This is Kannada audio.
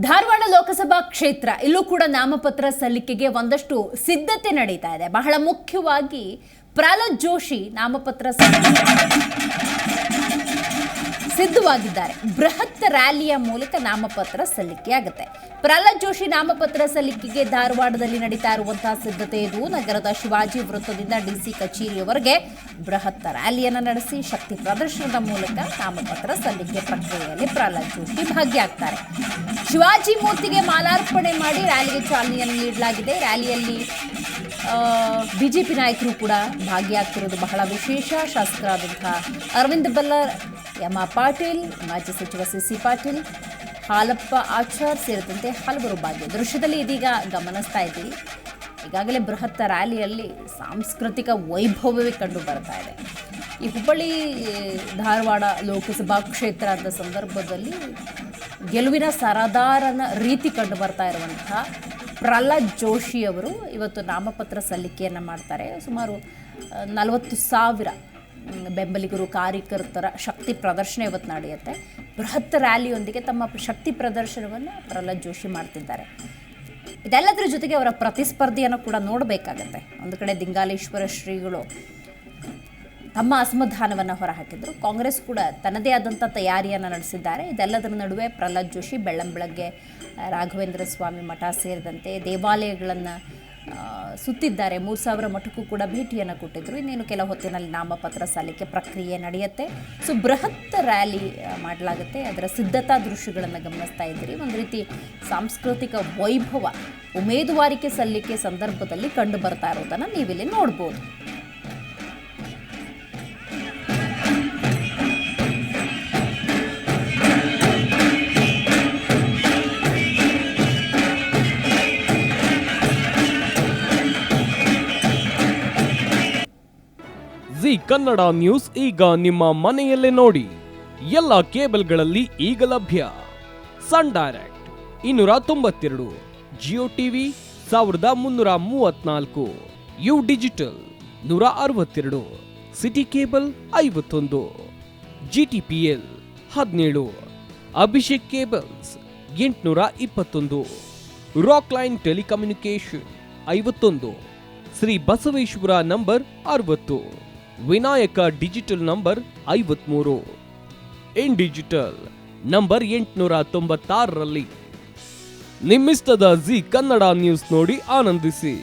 ಧಾರವಾಡ ಲೋಕಸಭಾ ಕ್ಷೇತ್ರ ಇಲ್ಲೂ ಕೂಡ ನಾಮಪತ್ರ ಸಲ್ಲಿಕೆಗೆ ಒಂದಷ್ಟು ಸಿದ್ಧತೆ ನಡೀತಾ ಇದೆ. ಬಹಳ ಮುಖ್ಯವಾಗಿ ಪ್ರಹ್ಲಾದ್ ಜೋಶಿ ನಾಮಪತ್ರ ಸಿದ್ಧವಾಗಿದ್ದಾರೆ. ಬೃಹತ್ ರ್ಯಾಲಿಯ ಮೂಲಕ ನಾಮಪತ್ರ ಸಲ್ಲಿಕೆಯಾಗುತ್ತೆ. ಪ್ರಹ್ಲಾದ್ ಜೋಶಿ ನಾಮಪತ್ರ ಸಲ್ಲಿಕೆಗೆ ಧಾರವಾಡದಲ್ಲಿ ನಡೀತಾ ಇರುವಂತಹ ಸಿದ್ಧತೆ ಇದು. ನಗರದ ಶಿವಾಜಿ ವೃತ್ತದಿಂದ ಡಿಸಿ ಕಚೇರಿಯವರೆಗೆ ಬೃಹತ್ ರ್ಯಾಲಿಯನ್ನು ನಡೆಸಿ ಶಕ್ತಿ ಪ್ರದರ್ಶನದ ಮೂಲಕ ನಾಮಪತ್ರ ಸಲ್ಲಿಕೆ ಪ್ರಕ್ರಿಯೆಯಲ್ಲಿ ಪ್ರಹ್ಲಾದ್ ಜೋಶಿ ಭಾಗಿಯಾಗ್ತಾರೆ. ಶಿವಾಜಿ ಮೂರ್ತಿಗೆ ಮಾಲಾರ್ಪಣೆ ಮಾಡಿ ರ್ಯಾಲಿಗೆ ಚಾಲನೆಯನ್ನು ನೀಡಲಾಗಿದೆ. ರ್ಯಾಲಿಯಲ್ಲಿ ಬಿಜೆಪಿ ನಾಯಕರು ಕೂಡ ಭಾಗಿಯಾಗ್ತಿರೋದು ಬಹಳ ವಿಶೇಷ. ಶಾಸಕರಾದಂತಹ ಅರವಿಂದ್ ಬಲ್ಲರ್, ಎಂ ಪಾಟೀಲ್, ಮಾಜಿ ಸಚಿವ ಸಿ ಪಾಟೀಲ್, ಹಾಲಪ್ಪ ಆಚಾರ್ ಸೇರಿದಂತೆ ಹಲವರು ಭಾಗಿ ದೃಶ್ಯದಲ್ಲಿ ಇದೀಗ ಗಮನಿಸ್ತಾ ಇದ್ದೀವಿ. ಈಗಾಗಲೇ ಬೃಹತ್ ರ್ಯಾಲಿಯಲ್ಲಿ ಸಾಂಸ್ಕೃತಿಕ ವೈಭವವೇ ಕಂಡು ಬರ್ತಾ ಇದೆ. ಈ ಹುಬ್ಬಳ್ಳಿ ಧಾರವಾಡ ಲೋಕಸಭಾ ಕ್ಷೇತ್ರ ಅಂತ ಸಂದರ್ಭದಲ್ಲಿ ಗೆಲುವಿನ ಸರದಾರನ ರೀತಿ ಕಂಡು ಬರ್ತಾ ಇರುವಂತಹ ಪ್ರಹ್ಲಾದ್ ಜೋಶಿ ಅವರು ಇವತ್ತು ನಾಮಪತ್ರ ಸಲ್ಲಿಕೆಯನ್ನು ಮಾಡ್ತಾರೆ. ಸುಮಾರು 40,000 ಬೆಂಬಲಿಗರು, ಕಾರ್ಯಕರ್ತರ ಶಕ್ತಿ ಪ್ರದರ್ಶನ ಇವತ್ತು ನಡೆಯುತ್ತೆ. ಬೃಹತ್ ರ್ಯಾಲಿಯೊಂದಿಗೆ ತಮ್ಮ ಶಕ್ತಿ ಪ್ರದರ್ಶನವನ್ನು ಪ್ರಹ್ಲಾದ್ ಜೋಶಿ ಮಾಡ್ತಿದ್ದಾರೆ. ಇದೆಲ್ಲದರ ಜೊತೆಗೆ ಅವರ ಪ್ರತಿಸ್ಪರ್ಧಿಯನ್ನು ಕೂಡ ನೋಡಬೇಕಾಗತ್ತೆ. ಒಂದು ಕಡೆ ದಿಂಗಾಲೇಶ್ವರ ಶ್ರೀಗಳು ತಮ್ಮ ಅಸಮಾಧಾನವನ್ನು ಹೊರಹಾಕಿದ್ರು. ಕಾಂಗ್ರೆಸ್ ಕೂಡ ತನ್ನದೇ ಆದಂಥ ತಯಾರಿಯನ್ನು ನಡೆಸಿದ್ದಾರೆ. ಇದೆಲ್ಲದರ ನಡುವೆ ಪ್ರಹ್ಲಾದ್ ಜೋಶಿ ಬೆಳ್ಳಂಬೆಳಗ್ಗೆ ರಾಘವೇಂದ್ರ ಸ್ವಾಮಿ ಮಠ ಸೇರಿದಂತೆ ದೇವಾಲಯಗಳನ್ನು ಸುತ್ತಿದ್ದಾರೆ. 3,000 ಮಠಕ್ಕೂ ಕೂಡ ಭೇಟಿಯನ್ನು ಕೊಟ್ಟಿದ್ರು. ಇನ್ನೇನು ಕೆಲ ಹೊತ್ತಿನಲ್ಲಿ ನಾಮಪತ್ರ ಸಲ್ಲಿಕೆ ಪ್ರಕ್ರಿಯೆ ನಡೆಯುತ್ತೆ. ಸೊ ಬೃಹತ್ ರ್ಯಾಲಿ ಮಾಡಲಾಗುತ್ತೆ. ಅದರ ಸಿದ್ಧತಾ ದೃಶ್ಯಗಳನ್ನು ಗಮನಿಸ್ತಾ ಇದ್ದೀರಿ. ಒಂದು ರೀತಿ ಸಾಂಸ್ಕೃತಿಕ ವೈಭವ ಉಮೇದುವಾರಿಕೆ ಸಲ್ಲಿಕೆ ಸಂದರ್ಭದಲ್ಲಿ ಕಂಡು ಬರ್ತಾ ಇರೋದನ್ನು ನೀವಿಲ್ಲಿ ನೋಡ್ಬೋದು. ಜಿ ಕನ್ನಡ ನ್ಯೂಸ್ ಈಗ ನಿಮ್ಮ ಮನೆಯಲ್ಲೇ ನೋಡಿ. ಎಲ್ಲ ಕೇಬಲ್ಗಳಲ್ಲಿ ಈಗ ಲಭ್ಯ. Sun direct 292, Jio TV 1334, U digital 162, city cable 51, GTPL 17, Abhishek cables 821, rock line telecommunication 51, Shri Basaveshwara number 60, Vinayaka digital number 53, in digital number 896ರಲ್ಲಿ ನಿಮ್ಮಿಸ್ತದ ಜಿ ಕನ್ನಡ ನ್ಯೂಸ್ ನೋಡಿ ಆನಂದಿಸಿ.